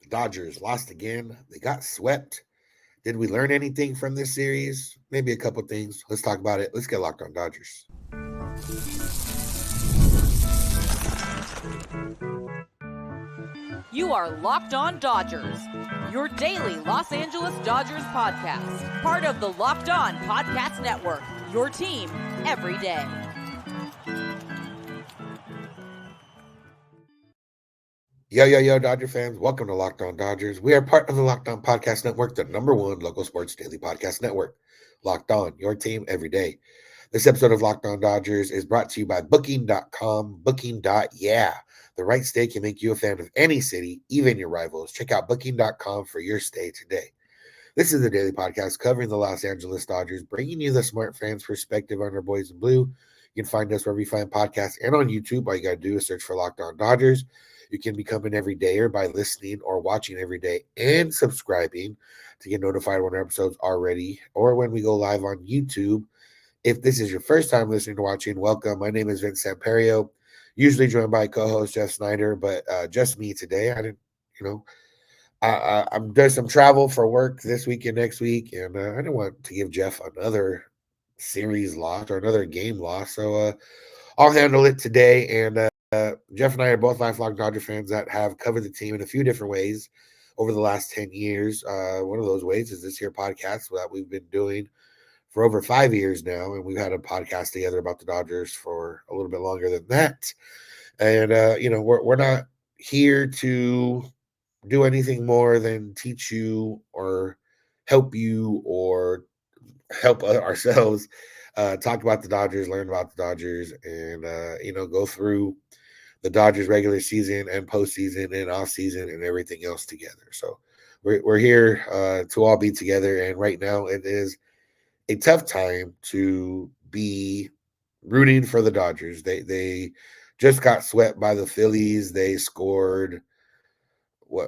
Dodgers lost again. They got swept. Did we learn anything from this series? Maybe a couple things. Let's talk about it. Let's get locked on Dodgers. You are Locked On Dodgers, your daily Los Angeles Dodgers podcast. Part of the Locked On Podcast Network, your team every day. Yo, Dodger fans. Welcome to Locked On Dodgers. We are part of the Locked On Podcast Network, the number one local sports daily podcast network. Locked On, your team every day. This episode of Locked On Dodgers is brought to you by Booking.com. Booking.yeah. The right stay can make you a fan of any city, even your rivals. Check out Booking.com for your stay today. This is the daily podcast covering the Los Angeles Dodgers, bringing you the smart fans' perspective on our boys in blue. You can find us wherever you find podcasts and on YouTube. All you got to do is search for Locked On Dodgers. You can become an everydayer by listening or watching every day and subscribing to get notified when our episodes are ready or when we go live on YouTube. If this is your first time listening or watching, welcome. My name is Vince Samperio, usually joined by co-host Jeff Snyder, but just me today. I'm doing some travel for work this week and next week, and I didn't want to give Jeff another series loss or another game loss, so I'll handle it today. And Jeff and I are both lifelong Dodger fans that have covered the team in a few different ways over the last 10 years. One of those ways is this here podcast that we've been doing for over 5 years now, and we've had a podcast together about the Dodgers for a little bit longer than that. And we're not here to do anything more than teach you or help you or help ourselves talk about the Dodgers, learn about the Dodgers, and go through the Dodgers regular season and postseason and off season and everything else together. So we're here to all be together, and right now it is a tough time to be rooting for the Dodgers. They just got swept by the Phillies. They scored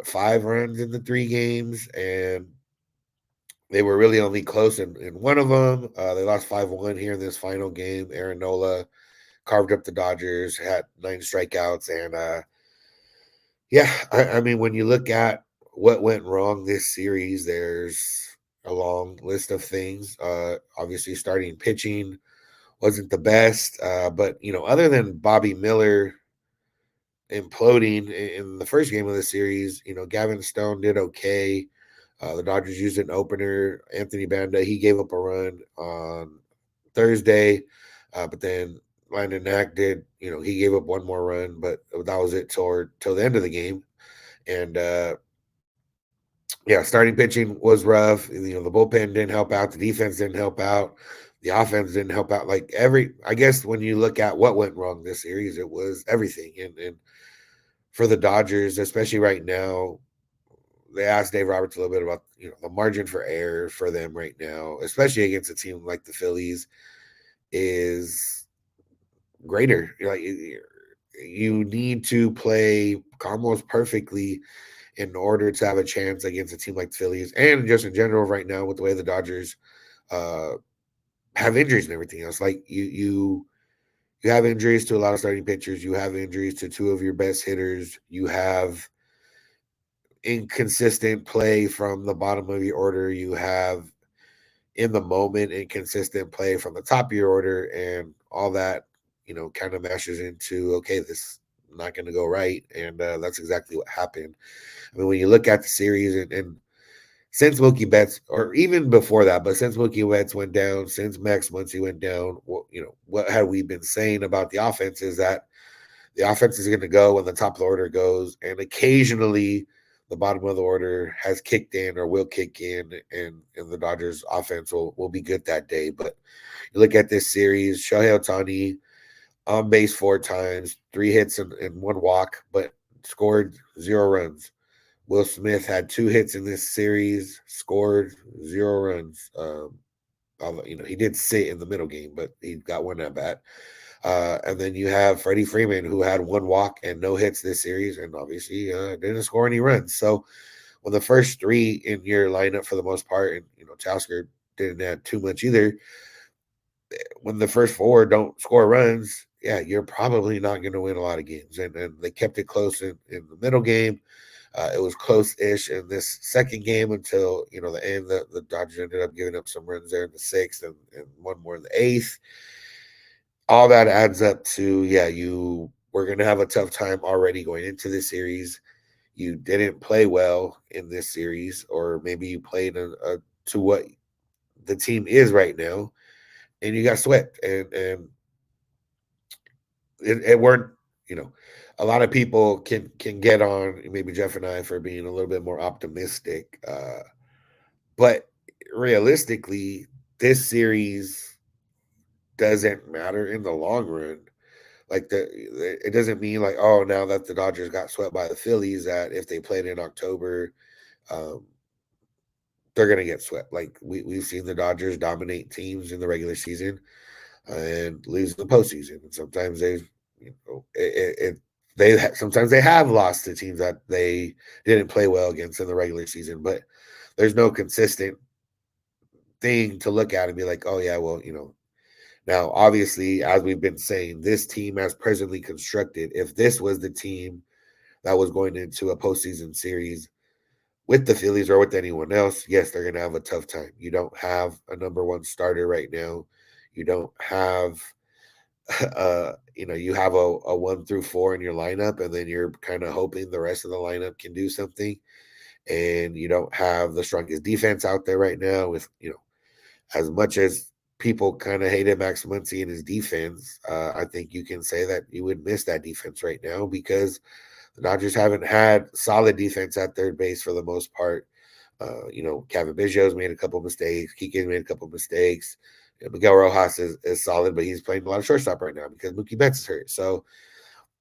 5 runs in the 3 games, and they were really only close in one of them. They lost 5-1 here in this final game. Aaron Nola carved up the Dodgers, had 9 strikeouts, and I mean, when you look at what went wrong this series, there's a long list of things. Obviously, starting pitching wasn't the best, but other than Bobby Miller imploding in the first game of the series, Gavin Stone did okay. The Dodgers used an opener. Anthony Banda, he gave up a run on Thursday, but then Landon Knack did, he gave up one more run, but that was it till the end of the game. And starting pitching was rough. The bullpen didn't help out. The defense didn't help out. The offense didn't help out. I guess when you look at what went wrong this series, it was everything. And for the Dodgers, especially right now, they asked Dave Roberts a little bit about the margin for error for them right now, especially against a team like the Phillies, is greater. You need to play almost perfectly in order to have a chance against a team like the Phillies, and just in general right now with the way the Dodgers have injuries and everything else. Like you have injuries to a lot of starting pitchers. You have injuries to 2 of your best hitters. You have inconsistent play from the bottom of your order. You have in the moment inconsistent play from the top of your order, and all that kind of mashes into, okay, this is not going to go right. And that's exactly what happened. I mean, when you look at the series, and since Mookie Betts, or even before that, but since Mookie Betts went down, since Max Muncy went down, what have we been saying about the offense is that the offense is going to go when the top of the order goes, and occasionally the bottom of the order has kicked in or will kick in, and the Dodgers offense will be good that day. But you look at this series, Shohei Ohtani on base 4 times, 3 hits and 1 walk, but scored 0 runs. Will Smith had 2 hits in this series, scored 0 runs. He did sit in the middle game, but he got 1 at bat. And then you have Freddie Freeman, who had 1 walk and no hits this series, and obviously didn't score any runs. So when the first 3 in your lineup, for the most part, and Teoscar didn't add too much either, when the first 4 don't score runs, yeah, you're probably not going to win a lot of games. And they kept it close in the middle game. It was close-ish in this second game until the end. The Dodgers ended up giving up some runs there in the sixth and one more in the eighth. All that adds up to, yeah, you were going to have a tough time already going into the series. You didn't play well in this series, or maybe you played to what the team is right now, and you got swept. And it weren't, you know, a lot of people can get on maybe Jeff and I for being a little bit more optimistic, but realistically, this series doesn't matter in the long run. Like it doesn't mean like, oh, now that the Dodgers got swept by the Phillies, that if they played in October, um, they're gonna get swept. Like we've seen the Dodgers dominate teams in the regular season and lose in the postseason. And sometimes sometimes they have lost to teams that they didn't play well against in the regular season, but there's no consistent thing to look at and be like, oh yeah, well, now obviously, as we've been saying, this team as presently constructed, if this was the team that was going into a postseason series with the Phillies or with anyone else, yes, they're going to have a tough time. You don't have a number one starter right now. You don't have, you have a 1 through 4 in your lineup, and then you're kind of hoping the rest of the lineup can do something. And you don't have the strongest defense out there right now with, as much as people kind of hated Max Muncy and his defense, I think you can say that you would miss that defense right now because the Dodgers haven't had solid defense at third base for the most part. Kevin Biggio's made a couple mistakes. Kike's made a couple mistakes. Miguel Rojas is solid, but he's playing a lot of shortstop right now because Mookie Betts is hurt. So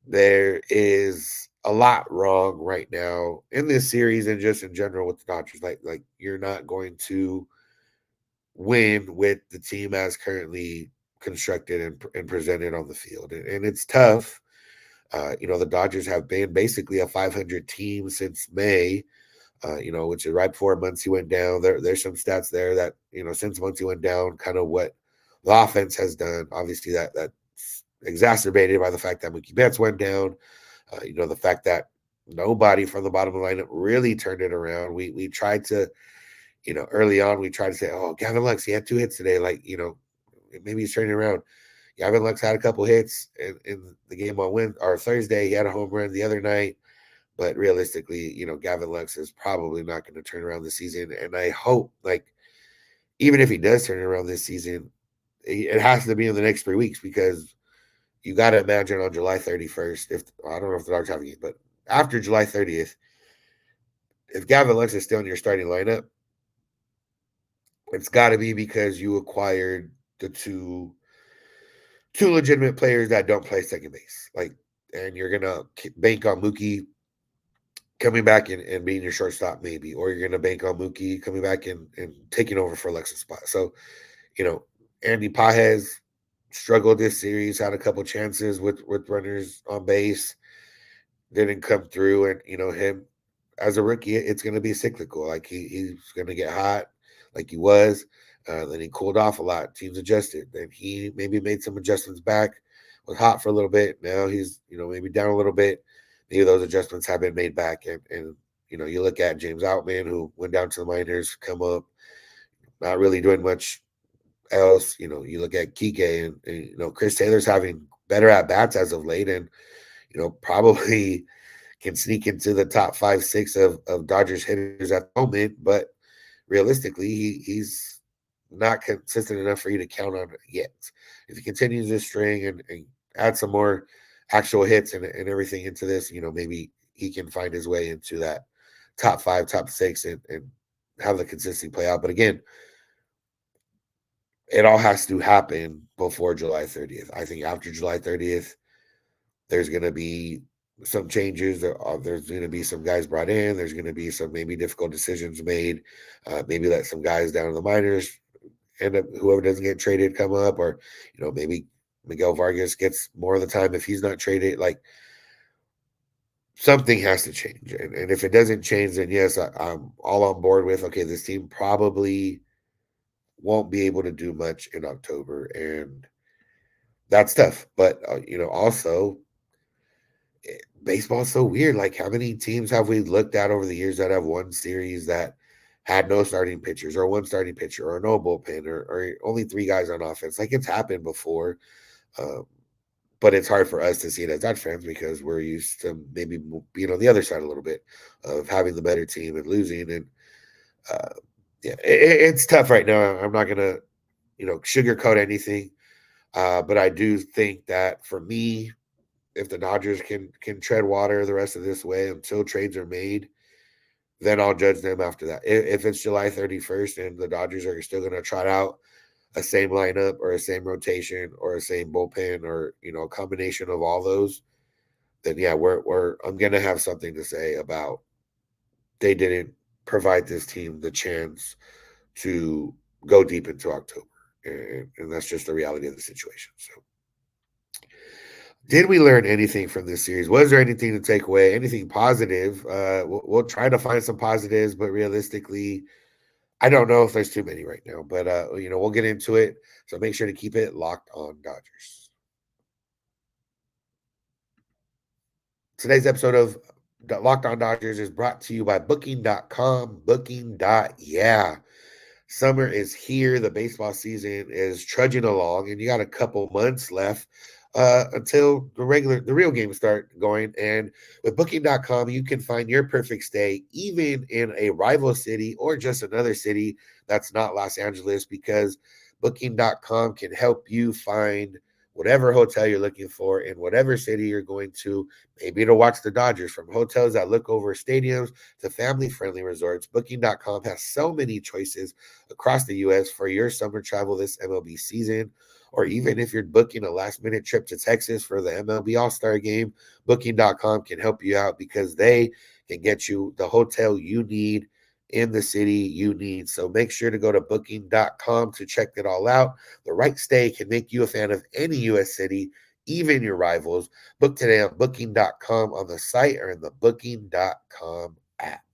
there is a lot wrong right now in this series and just in general with the Dodgers. Like you're not going to win with the team as currently constructed and presented on the field. And it's tough. The Dodgers have been basically a 500 team since May, which is right before Muncy went down. There's some stats there that, since Muncy went down, kind of what the offense has done. Obviously, that's exacerbated by the fact that Mookie Betts went down. The fact that nobody from the bottom of the lineup really turned it around. We tried to, early on, we tried to say, oh, Gavin Lux, he had 2 hits today. Like, maybe he's turning around. Gavin Lux had a couple hits in the game on Thursday. He had a home run the other night. But realistically, Gavin Lux is probably not going to turn around this season. And I hope, like, even if he does turn around this season, it has to be in the next 3 weeks because you got to imagine on July 31st, I don't know if the Dodgers have a game, but after July 30th, if Gavin Lux is still in your starting lineup, it's got to be because you acquired the two legitimate players that don't play second base. Like, and you're gonna bank on Mookie coming back and being your shortstop, maybe, or you're gonna bank on Mookie coming back and taking over for Lex's spot. So, Andy Pajes struggled this series, had a couple chances with runners on base, didn't come through, and him as a rookie, it's going to be cyclical. Like he's going to get hot, like he was. Then he cooled off a lot. Teams adjusted. Then he maybe made some adjustments back. Was hot for a little bit. Now he's maybe down a little bit. Maybe those adjustments have been made back. And you look at James Outman, who went down to the minors, come up, not really doing much else. You look at Kike and Chris Taylor's having better at bats as of late, and probably can sneak into the top 5, 6 of Dodgers hitters at the moment, but realistically, he's not consistent enough for you to count on yet. If he continues this string and add some more actual hits and everything into this, maybe he can find his way into that top 5, top 6 and have the consistency play out. But again, it all has to happen before July 30th. I think after July 30th, there's going to be some changes. There's going to be some guys brought in. There's going to be some maybe difficult decisions made. Maybe let some guys down in the minors end up, whoever doesn't get traded come up, or maybe Miguel Vargas gets more of the time if he's not traded. Like something has to change, and if it doesn't change, then yes, I'm all on board with okay. This team probably won't be able to do much in October, and that's tough. But also baseball's so weird. Like, how many teams have we looked at over the years that have won series that had no starting pitchers, or one starting pitcher, or no bullpen, or only three guys on offense? Like, it's happened before. Um, but it's hard for us to see it as Dodge fans because we're used to maybe being on the other side a little bit of having the better team and losing. And uh, yeah, it's tough right now. I'm not gonna sugarcoat anything, but I do think that for me, if the Dodgers can tread water the rest of this way until trades are made, then I'll judge them after that. If it's July 31st and the Dodgers are still going to trot out a same lineup or a same rotation or a same bullpen, or a combination of all those, then yeah, we're I'm going to have something to say about they didn't provide this team the chance to go deep into October, and that's just the reality of the situation. So, did we learn anything from this series? Was there anything to take away? Anything positive? We'll try to find some positives, but realistically, I don't know if there's too many right now. But we'll get into it. So make sure to keep it locked on Dodgers. Today's episode of Locked On Dodgers is brought to you by Booking.com. Booking. Summer is here. The baseball season is trudging along, and you got a couple months left until the real games start going. And with Booking.com, you can find your perfect stay, even in a rival city or just another city that's not Los Angeles, because Booking.com can help you find whatever hotel you're looking for in whatever city you're going to, maybe to watch the Dodgers. From hotels that look over stadiums to family-friendly resorts, Booking.com has so many choices across the U.S. for your summer travel this MLB season. Or even if you're booking a last-minute trip to Texas for the MLB All-Star game, Booking.com can help you out because they can get you the hotel you need in the city you need. So make sure to go to Booking.com to check it all out. The right stay can make you a fan of any U.S. city, even your rivals. Book today on Booking.com on the site or in the Booking.com app.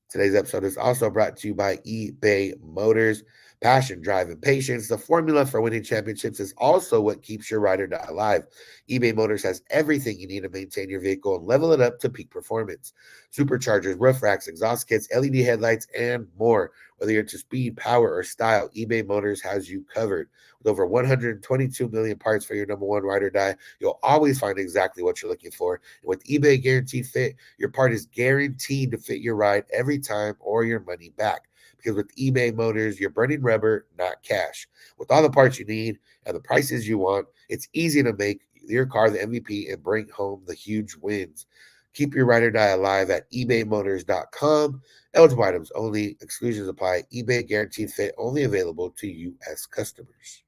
Today's episode is also brought to you by eBay Motors. Passion, drive, and patience. The formula for winning championships is also what keeps your ride or die alive. eBay Motors has everything you need to maintain your vehicle and level it up to peak performance. Superchargers, roof racks, exhaust kits, LED headlights, and more. Whether you're into speed, power, or style, eBay Motors has you covered. With over 122 million parts for your number one ride or die, you'll always find exactly what you're looking for. And with eBay Guaranteed Fit, your part is guaranteed to fit your ride every time or your money back. Because with eBay Motors, you're burning rubber, not cash. With all the parts you need and the prices you want, it's easy to make your car the MVP and bring home the huge wins. Keep your ride or die alive at ebaymotors.com. Eligible items only. Exclusions apply. eBay Guaranteed Fit only available to U.S. customers.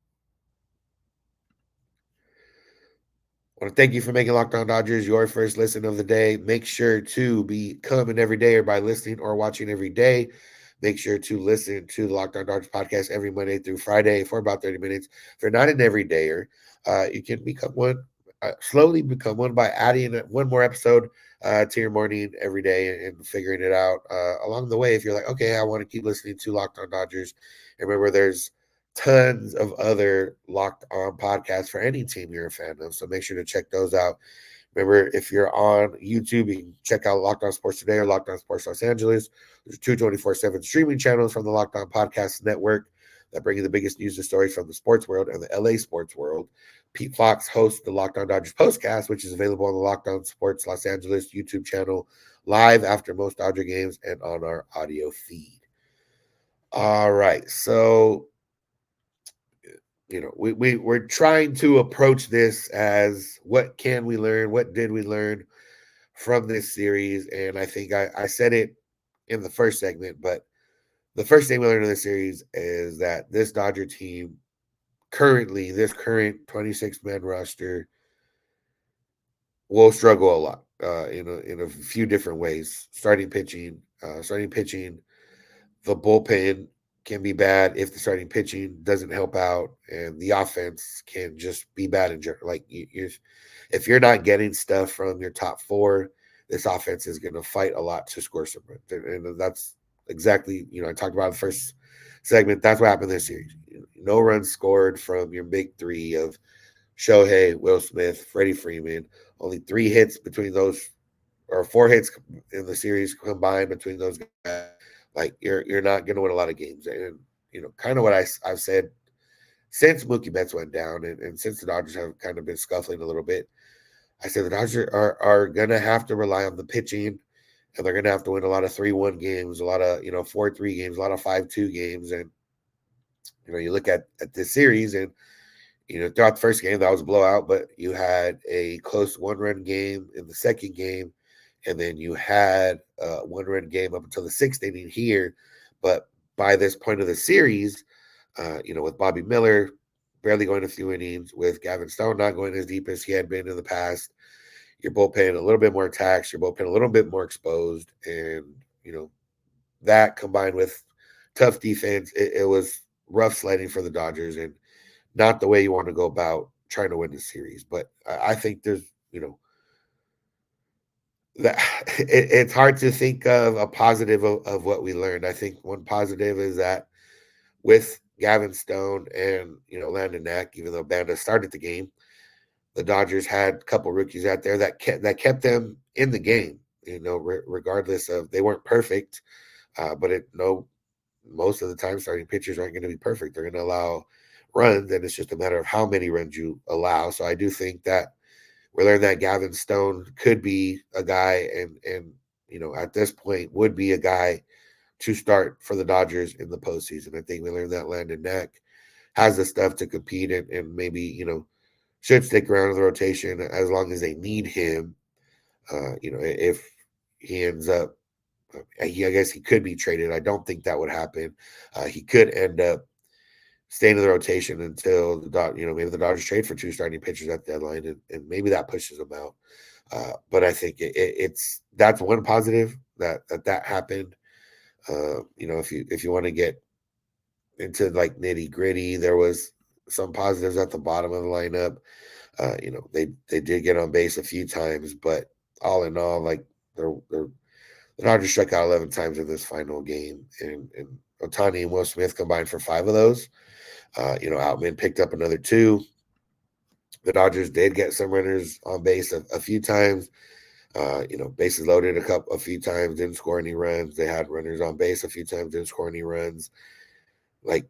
I want to thank you for making Locked On Dodgers your first listen of the day. Make sure to be coming every day, or by listening or watching every day. Make sure to listen to the Locked On Dodgers podcast every Monday through Friday for about 30 minutes. If you're not an everydayer, you can become one, slowly become one by adding one more episode to your morning every day and figuring it out along the way. If you're like, okay, I want to keep listening to Locked On Dodgers, and remember, there's tons of other Locked On podcasts for any team you're a fan of. So make sure to check those out. Remember, if you're on YouTube, you can check out Locked On Sports Today or Locked On Sports Los Angeles. There's two 24/7 streaming channels from the Locked On Podcast Network that bring you the biggest news and stories from the sports world and the LA sports world. Pete Fox hosts the Locked On Dodgers Postcast, which is available on the Locked On Sports Los Angeles YouTube channel, live after most Dodger games and on our audio feed. All right, so we're trying to approach this as what can we learn, what did we learn from this series. And I think I said it in the first segment, but the first thing we learned in this series is that this Dodger team currently, this current 26-man roster, will struggle a lot in a few different ways. Starting pitching, the bullpen can be bad if the starting pitching doesn't help out, and the offense can just be bad in general. Like, if you're not getting stuff from your top four, this offense is going to fight a lot to score some runs. And that's exactly, I talked about in the first segment. That's what happened this series. No runs scored from your big three of Shohei, Will Smith, Freddie Freeman. Only 3 hits between those, or 4 hits in the series combined between those guys. Like you're not going to win a lot of games, and kind of what I've said since Mookie Betts went down, and since the Dodgers have kind of been scuffling a little bit. I said the Dodgers are going to have to rely on the pitching, and they're going to have to win a lot of 3-1 games, a lot of 4-3 games, a lot of 5-2 games, and you look at this series, and throughout the first game that was a blowout, but you had a close 1-run game in the second game, and then you had a 1-run game up until the 6th inning here. But by this point of the series, with Bobby Miller barely going a few innings, with Gavin Stone not going as deep as he had been in the past, your bullpen a little bit more taxed, your bullpen a little bit more exposed, and that combined with tough defense, it was rough sledding for the Dodgers, and not the way you want to go about trying to win the series. But I think there's that it's hard to think of a positive of what we learned. I think one positive is that with Gavin Stone and Landon Knack, even though Banda started the game, the Dodgers had a couple rookies out there that kept them in the game. Regardless of, they weren't perfect, but most of the time starting pitchers aren't going to be perfect. They're going to allow runs, and it's just a matter of how many runs you allow. So I do think that we learned that Gavin Stone could be a guy, and at this point would be a guy to start for the Dodgers in the postseason. I think we learned that Landon Knack has the stuff to compete, and maybe should stick around in the rotation as long as they need him. If he ends up, I guess he could be traded. I don't think that would happen. He could end up staying in the rotation until maybe the Dodgers trade for 2 starting pitchers at the deadline, and maybe that pushes them out. But I think that's one positive that happened. If you want to get into like nitty gritty, there was some positives at the bottom of the lineup. They did get on base a few times, but all in all, like the Dodgers struck out 11 times in this final game, and Ohtani and Will Smith combined for 5 of those. Outman picked up another 2. The Dodgers did get some runners on base a few times. Bases loaded a few times, didn't score any runs. They had runners on base a few times, didn't score any runs. Like,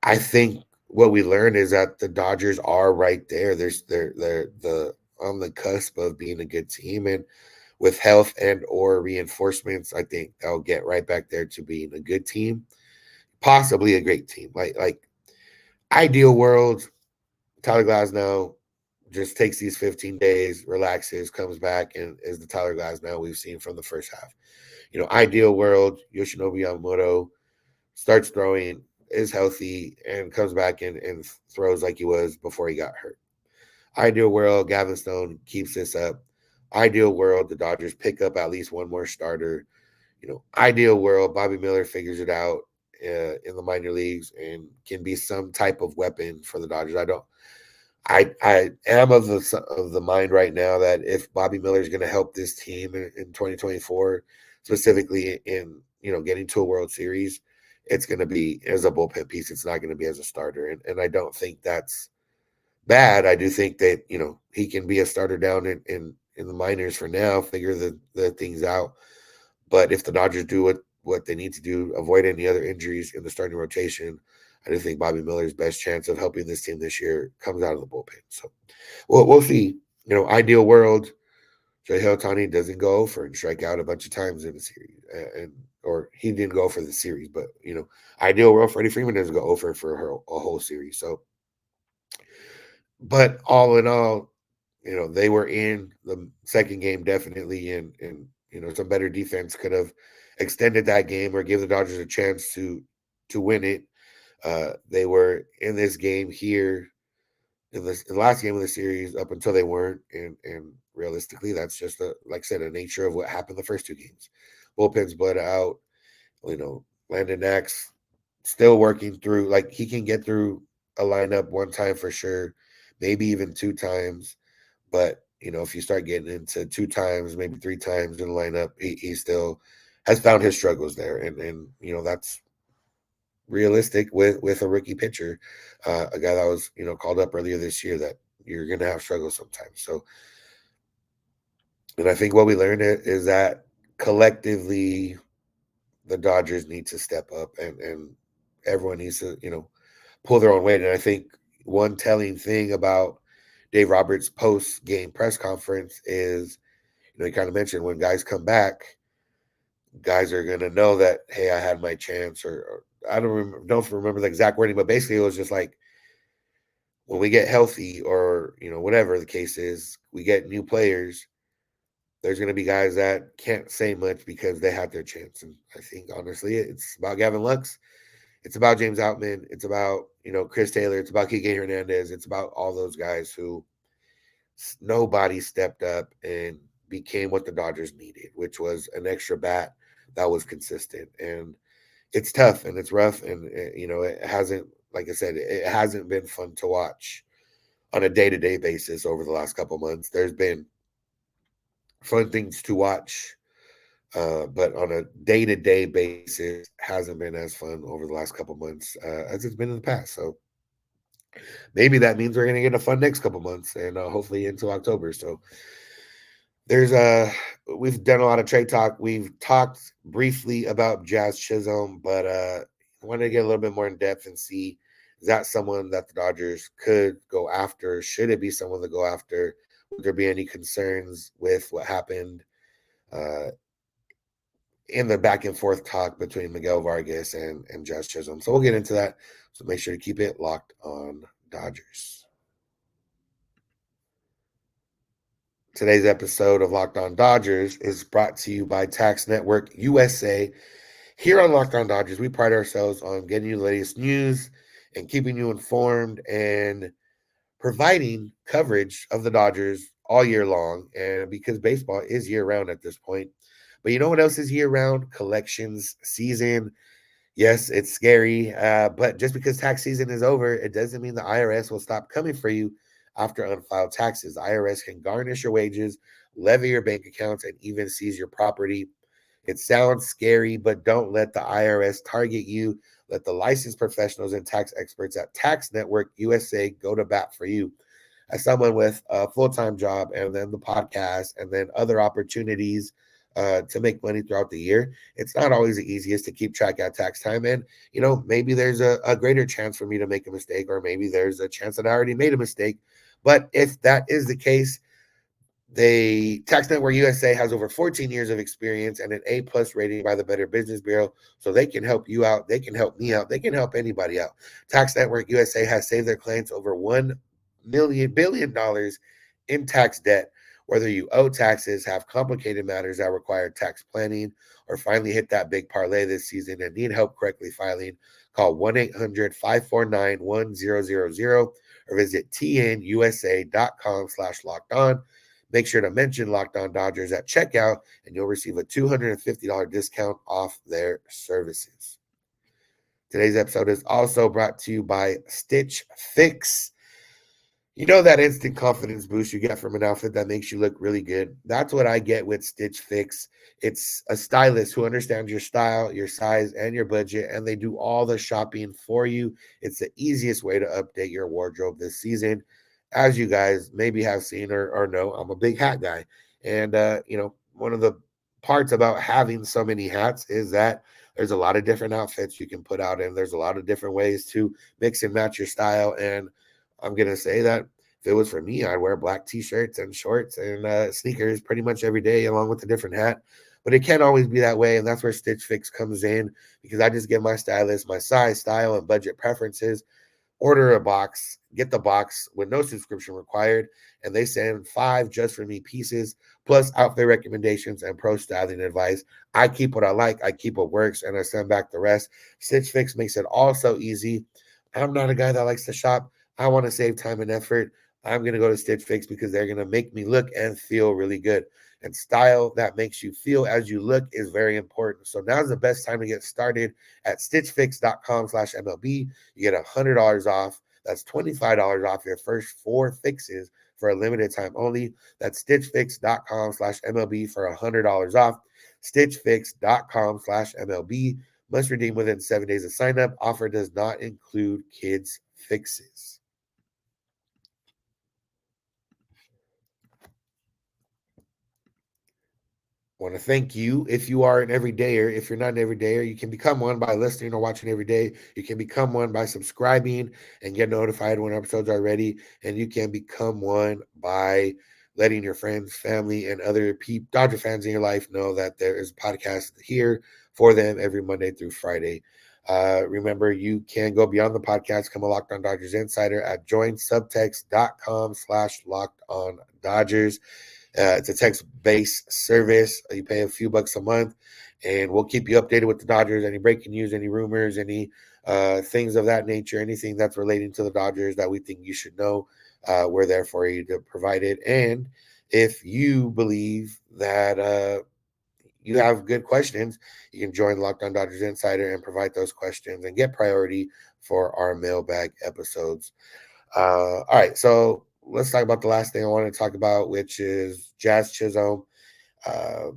I think what we learned is that the Dodgers are right there. They're on the cusp of being a good team, and with health and or reinforcements, I think they'll get right back there to being a good team, possibly a great team. Like ideal world, Tyler Glasnow just takes these 15 days, relaxes, comes back, and is the Tyler Glasnow we've seen from the first half. Ideal world, Yoshinobu Yamamoto starts throwing, is healthy, and comes back and throws like he was before he got hurt. Ideal world, Gavin Stone keeps this up. Ideal world, the Dodgers pick up at least one more starter. Ideal world, Bobby Miller figures it out in the minor leagues and can be some type of weapon for the Dodgers. I am of the mind right now that if Bobby Miller is going to help this team in 2024, specifically in getting to a World Series, it's going to be as a bullpen piece. It's not going to be as a starter, and I don't think that's bad. I do think that he can be a starter down in the minors for now, figure the things out. But if the Dodgers do what they need to do, avoid any other injuries in the starting rotation, I do think Bobby Miller's best chance of helping this team this year comes out of the bullpen. So we'll see. Ideal world, Shohei Ohtani doesn't go for and strike out a bunch of times in the series, or he didn't go for the series, but ideal world, Freddie Freeman doesn't go over for a whole series. So, but all in all, they were in the second game definitely, and some better defense could have extended that game or give the Dodgers a chance to win it. They were in this game here in the last game of the series up until they weren't, and realistically, that's just like I said, a nature of what happened the first 2 games. Bullpens bled out. Landon Knack's still working through. Like, he can get through a lineup one time for sure, maybe even 2 times. But if you start getting into 2 times, maybe 3 times in the lineup, he still has found his struggles there, and that's realistic with a rookie pitcher, a guy that was called up earlier this year that you're going to have struggles sometimes. So, and I think what we learned is that collectively the Dodgers need to step up, and everyone needs to, pull their own weight. And I think one telling thing about Dave Roberts' post game press conference is, he kind of mentioned when guys come back, guys are going to know that, hey, I had my chance, or I don't remember the exact wording, but basically it was just like, when we get healthy, or whatever the case is, we get new players, there's going to be guys that can't say much because they had their chance. And I think honestly it's about Gavin Lux, it's about James Outman, it's about Chris Taylor, it's about Kike Hernandez, it's about all those guys who nobody stepped up and became what the Dodgers needed, which was an extra bat that was consistent. And it's tough and it's rough, and it hasn't, like I said, it hasn't been fun to watch on a day-to-day basis over the last couple months. There's been fun things to watch, but on a day-to-day basis hasn't been as fun over the last couple months as it's been in the past. So maybe that means we're going to get a fun next couple months, and hopefully into October. So there's we've done a lot of trade talk. We've talked briefly about Jazz Chisholm, but I wanted to get a little bit more in depth and see, is that someone that the Dodgers could go after? Should it be someone to go after? Would there be any concerns with what happened uh, in the back and forth talk between Miguel Vargas and Jazz Chisholm? So we'll get into that. So make sure to keep it locked on Dodgers. Today's episode of Locked On Dodgers is brought to you by Tax Network USA. Here on Locked On Dodgers, we pride ourselves on getting you the latest news and keeping you informed and providing coverage of the Dodgers all year long. And because baseball is year-round at this point. But you know what else is year-round? Collections season. Yes, it's scary, but just because tax season is over, it doesn't mean the IRS will stop coming for you after unfiled taxes. The IRS can garnish your wages, levy your bank accounts, and even seize your property. It sounds scary, but don't let the IRS target you. Let the licensed professionals and tax experts at Tax Network USA go to bat for you. As someone with a full-time job and then the podcast and then other opportunities to make money throughout the year, it's not always the easiest to keep track at tax time. And, maybe there's a greater chance for me to make a mistake, or maybe there's a chance that I already made a mistake. But if that is the case, the Tax Network USA has over 14 years of experience and an A+ rating by the Better Business Bureau, so they can help you out. They can help me out. They can help anybody out. Tax Network USA has saved their clients over $1 billion in tax debt. Whether you owe taxes, have complicated matters that require tax planning, or finally hit that big parlay this season and need help correctly filing, call 1-800-549-1000 or visit tnusa.com/locked-on. Make sure to mention Locked On Dodgers at checkout, and you'll receive a $250 discount off their services. Today's episode is also brought to you by Stitch Fix. You know that instant confidence boost you get from an outfit that makes you look really good? That's what I get with Stitch Fix. It's a stylist who understands your style, your size, and your budget, and they do all the shopping for you. It's the easiest way to update your wardrobe this season. As you guys maybe have seen or know, I'm a big hat guy. And, one of the parts about having so many hats is that there's a lot of different outfits you can put out, and there's a lot of different ways to mix and match your style. And I'm going to say that if it was for me, I'd wear black t-shirts and shorts and sneakers pretty much every day, along with a different hat. But it can't always be that way, and that's where Stitch Fix comes in, because I just give my stylist my size, style, and budget preferences, order a box, get the box with no subscription required, and they send 5 just for me pieces, plus outfit recommendations and pro styling advice. I keep what I like, I keep what works, and I send back the rest. Stitch Fix makes it all so easy. I'm not a guy that likes to shop. I want to save time and effort. I'm going to go to Stitch Fix because they're going to make me look and feel really good. And style that makes you feel as you look is very important. So now's the best time to get started at stitchfix.com/MLB. You get $100 off. That's $25 off your first 4 fixes for a limited time only. That's stitchfix.com/MLB for $100 off. Stitchfix.com/MLB. Must redeem within 7 days of sign up. Offer does not include kids' fixes. want to thank you. If you are an everydayer, if you're not an everydayer, you can become one by listening or watching every day. You can become one by subscribing and get notified when episodes are ready. And you can become one by letting your friends, family, and other Dodger fans in your life know that there is a podcast here for them every Monday through Friday. Remember, you can go beyond the podcast, become a Locked On Dodgers insider at joinsubtext.com/Locked On Dodgers. It's a text-based service. You pay a few bucks a month, and we'll keep you updated with the Dodgers. Any breaking news, any rumors, any things of that nature, anything that's relating to the Dodgers that we think you should know, we're there for you to provide it. And if you believe that you have good questions, you can join Locked On Dodgers Insider and provide those questions and get priority for our mailbag episodes. All right, so let's talk about the last thing I want to talk about, which is Jazz Chisholm.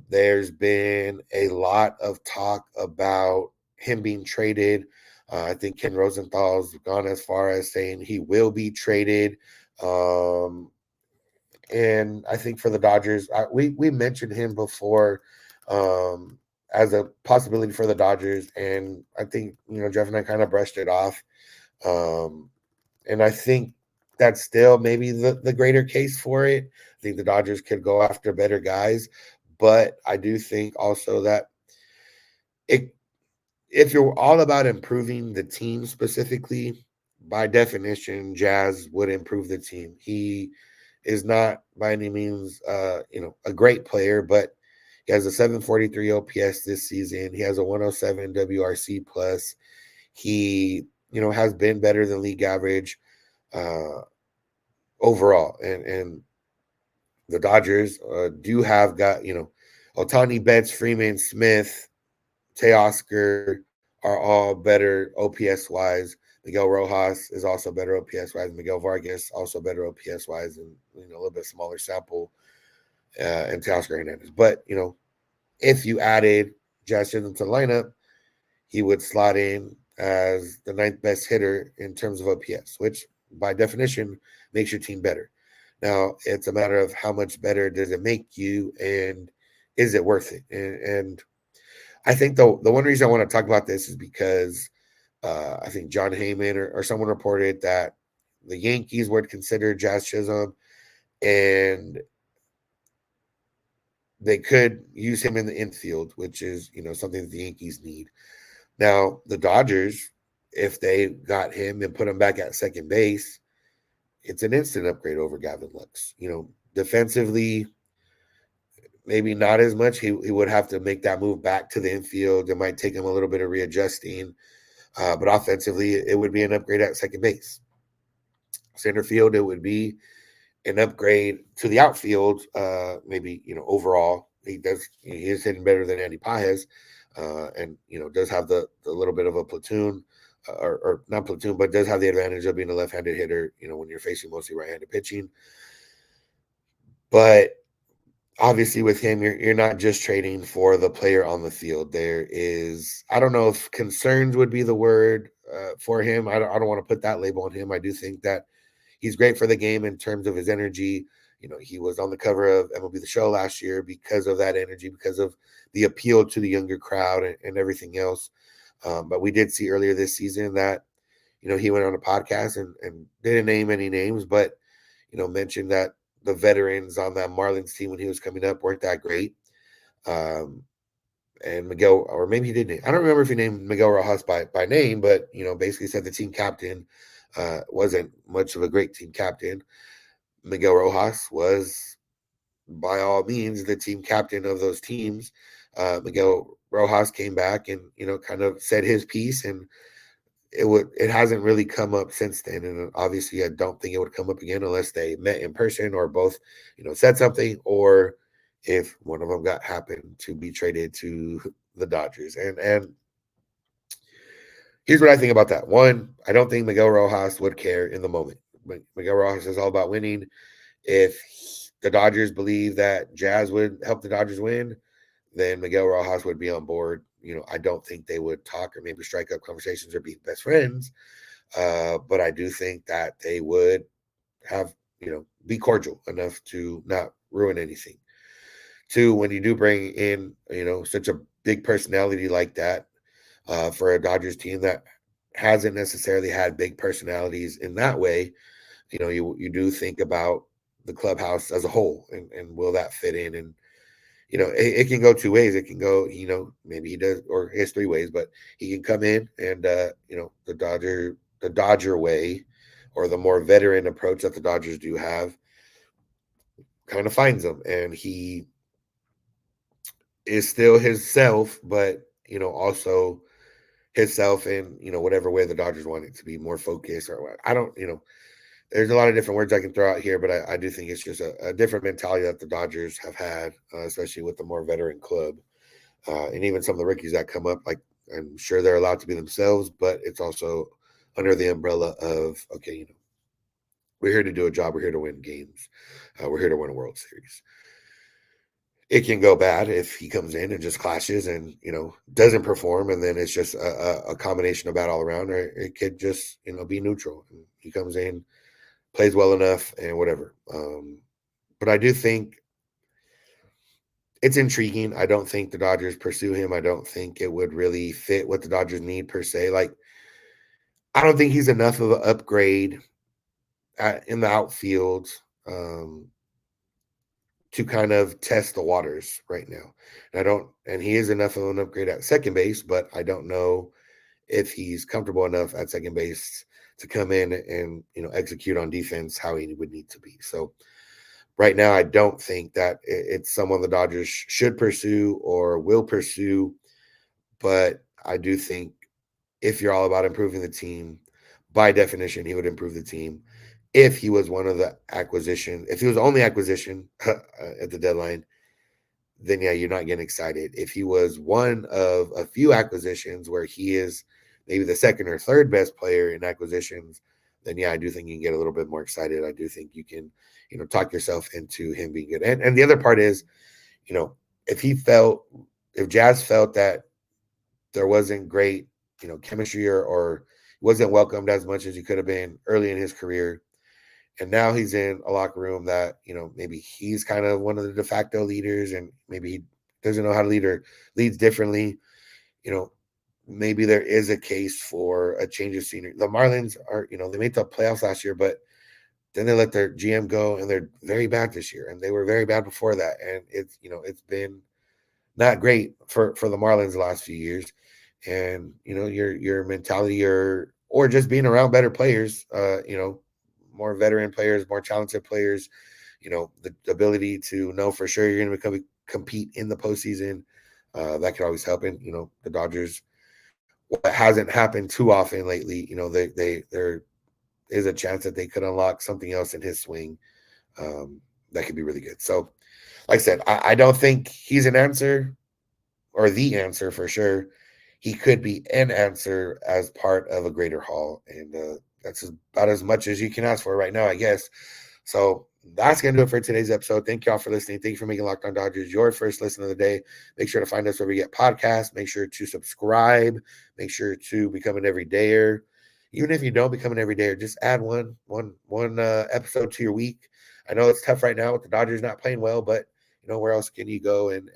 There's been a lot of talk about him being traded. I think Ken Rosenthal's gone as far as saying he will be traded. And I think for the Dodgers, we mentioned him before as a possibility for the Dodgers, and I think Jeff and I kind of brushed it off. Um, and I think that's still maybe the greater case for it. I think the Dodgers could go after better guys, but I do think also that it if you're all about improving the team specifically, by definition, Jazz would improve the team. He is not by any means a great player, but he has a 743 OPS this season. He has a 107 WRC plus. He, has been better than league average overall. And the Dodgers do have got, Otani, Betts, Freeman, Smith, Teoscar are all better OPS wise. Miguel Rojas is also better OPS wise. Miguel Vargas also better OPS wise, and a little bit smaller sample. And Teoscar Hernandez. But if you added Jazz Chisholm to the lineup, he would slot in as the ninth best hitter in terms of OPS, which by definition makes your team better. Now it's a matter of how much better does it make you, and is it worth it? And I think the one reason I want to talk about this is because I think John Heyman or someone reported that the Yankees would consider Jazz Chisholm, and they could use him in the infield, which is something that the Yankees need. Now the Dodgers, if they got him and put him back at second base, it's an instant upgrade over Gavin Lux. Defensively, maybe not as much. He would have to make that move back to the infield. It might take him a little bit of readjusting. But offensively, it would be an upgrade at second base. Center field, it would be an upgrade to the outfield. Maybe overall, he is hitting better than Andy Paez, and does have the little bit of a platoon, or not platoon, but does have the advantage of being a left-handed hitter. When you're facing mostly right-handed pitching. But obviously with him, you're not just trading for the player on the field. There is, I don't know if concerns would be the word for him. I don't want to put that label on him. I do think that he's great for the game in terms of his energy. He was on the cover of MLB The Show last year because of that energy, because of the appeal to the younger crowd and everything else. But we did see earlier this season that, he went on a podcast and didn't name any names, but, mentioned that the veterans on that Marlins team when he was coming up weren't that great. And Miguel, or maybe he didn't. I don't remember if he named Miguel Rojas by name, but basically said the team captain wasn't much of a great team captain. Miguel Rojas was, by all means, the team captain of those teams. Miguel Rojas came back and kind of said his piece, and it hasn't really come up since then. And obviously I don't think it would come up again unless they met in person or both said something, or if one of them happened to be traded to the Dodgers. And here's what I think about that. One, I don't think Miguel Rojas would care in the moment. Miguel Rojas is all about winning. If the Dodgers believe that Jazz would help the Dodgers win, then Miguel Rojas would be on board. I don't think they would talk or maybe strike up conversations or be best friends. But I do think that they would have, be cordial enough to not ruin anything. Two, when you do bring in, such a big personality like that for a Dodgers team that hasn't necessarily had big personalities in that way, you do think about the clubhouse as a whole, and will that fit in? And it can go two ways. It can go, maybe he does, or it's three ways, but he can come in and the Dodger way, or the more veteran approach that the Dodgers do have, kind of finds him, and he is still himself, but also himself in whatever way the Dodgers want it to be, more focused, or what. I don't, there's a lot of different words I can throw out here, but I do think it's just a different mentality that the Dodgers have had, especially with the more veteran club, and even some of the rookies that come up. Like, I'm sure they're allowed to be themselves, but it's also under the umbrella of, okay, we're here to do a job, we're here to win games, we're here to win a World Series. It can go bad if he comes in and just clashes and doesn't perform, and then it's just a combination of bad all around. Or it could just be neutral. He comes in, plays well enough, and whatever. But I do think it's intriguing. I don't think the Dodgers pursue him. I don't think it would really fit what the Dodgers need per se. Like, I don't think he's enough of an upgrade in the outfield to kind of test the waters right now. And he is enough of an upgrade at second base, but I don't know if he's comfortable enough at second base to come in and execute on defense how he would need to be. So right now, I don't think that it's someone the Dodgers should pursue or will pursue, but I do think if you're all about improving the team, by definition, he would improve the team. If he was one of the acquisition, if he was only acquisition at the deadline, then yeah, you're not getting excited. If he was one of a few acquisitions where he is maybe the second or third best player in acquisitions, then yeah, I do think you can get a little bit more excited. I do think you can, talk yourself into him being good. And the other part is, if if Jazz felt that there wasn't great, chemistry, or wasn't welcomed as much as he could have been early in his career, and now he's in a locker room that, maybe he's kind of one of the de facto leaders, and maybe he doesn't know how to lead or leads differently, you know, maybe there is a case for a change of scenery. The Marlins are, they made the playoffs last year, but then they let their GM go, and they're very bad this year, and they were very bad before that. And it's been not great for the Marlins the last few years. And your mentality, or just being around better players, more veteran players, more talented players, the ability to know for sure you're going to compete in the postseason, that could always help. And the Dodgers, what hasn't happened too often lately, there is a chance that they could unlock something else in his swing, that could be really good. So, like I said, I don't think he's an answer, or the answer for sure. He could be an answer as part of a greater haul, and that's about as much as you can ask for right now, I guess. So that's going to do it for today's episode. Thank y'all for listening. Thank you for making Locked On Dodgers your first listen of the day. Make sure to find us where we get podcasts. Make sure to subscribe. Make sure to become an everydayer. Even if you don't become an everydayer, just add one episode to your week. I know it's tough right now with the Dodgers not playing well, but where else can you go and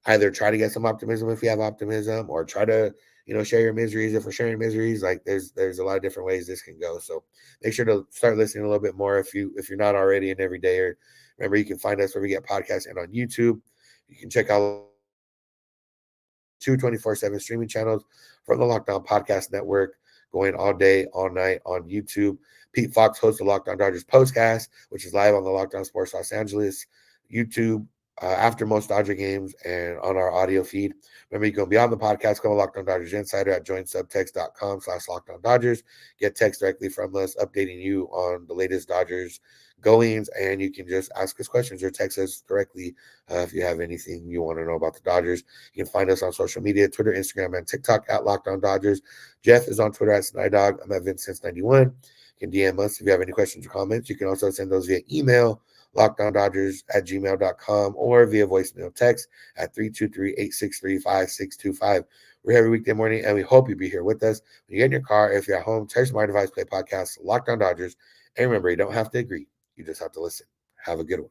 either try to get some optimism if you have optimism, or try to share your miseries if we're sharing miseries. Like, there's a lot of different ways this can go. So make sure to start listening a little bit more if you're not already an everydayer. Remember, you can find us where we get podcasts and on YouTube. You can check out two 24/7 streaming channels from the Lockdown Podcast Network, going all day, all night on YouTube. Pete Fox hosts the Lockdown Dodgers Postcast, which is live on the Lockdown Sports Los Angeles YouTube after most Dodger games, and on our audio feed. Remember, you can go beyond the podcast, go to Lockdown Dodgers Insider at joinsubtext.com/Lockdown Dodgers. Get text directly from us updating you on the latest Dodgers goings, and you can just ask us questions or text us directly if you have anything you want to know about the Dodgers. You can find us on social media, Twitter, Instagram, and TikTok at Lockdown Dodgers. Jeff is on Twitter at Snydog. I'm at Vincent91. You can DM us if you have any questions or comments. You can also send those via email, lockdowndodgers@gmail.com, or via voicemail text at 323-863-5625. We're here every weekday morning, and we hope you'll be here with us. When you get in your car, if you're at home, text my device, play podcast, Lockdown Dodgers. And remember, you don't have to agree. You just have to listen. Have a good one.